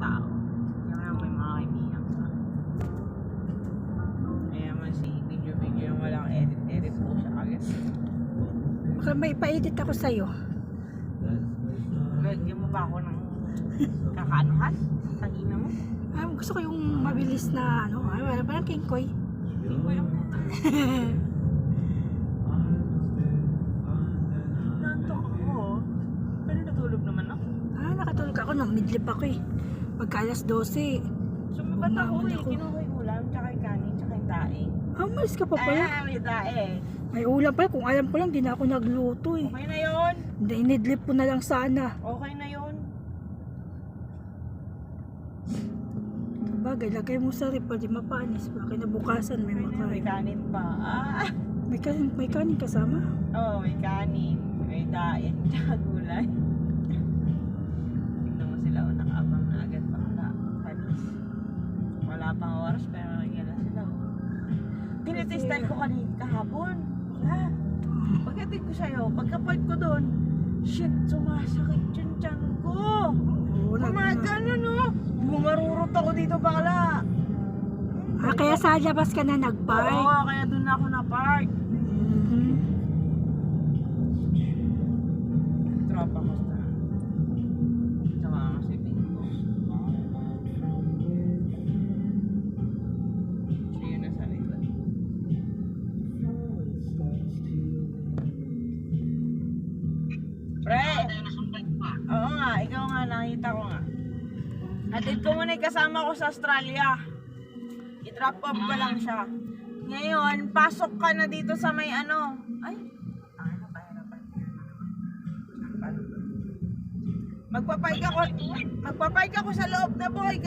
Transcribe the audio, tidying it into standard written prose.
tao. Kaya lang may mga kaibigan ka. Kaya man si video yung walang edit po siya agad. Baka may pa-edit ako sa'yo. Lagyan mo ba ako ng kakaanuhan? Tangina mo? Ah, gusto ko yung mabilis na ano. Ay, wala pa ng kingkoy. Hindi ko yung nantok ako. Pero natulog naman ako. Ah, nakatulog ako nung midlip ako eh. Pagka alas 12. Sumabat ako Bumangon eh. ako. Kinuha yung ulam, tsaka yung kanin, tsaka yung daing. Ah, malis ka pa pala. May daing. May ulam pala. Kung alam ko lang, di na ako nagluto eh. Okay na yun. Hindi, inidlip ko na lang sana. Okay na yun. Bagay, lagay mo sa rip, pwede mapanis. Baka kinabukasan may May makain. kanin pa. Ah. May kanin kasama? Oo, may kanin. May daing, tsaka gulay. Tignan mo sila, nakaabang na agad bakla. Panis. Wala pang oras, pero yan na sila. Tinitestan ko kanina kahapon. Wala. Pagdating ko sa'yo, pagkapalit ko doon, shit, sumasakit yung tiyan ko. Oo, Gumagano, no? Bumarurot ako dito bakla. Ah, kaya sa labas ka na nag-park? Oo, kaya doon ako na-park. Mhm. Tropa ko sa si Pingo. Siya na sa likod. Pre! Oo nga, ikaw nga, nakita ko nga. Atid ko muna yung kasama ko sa Australia. I-drop off ko lang siya. Ngayon, pasok ka na dito sa may ano. Ay, ano pa, magpapark ako sa loob na boy.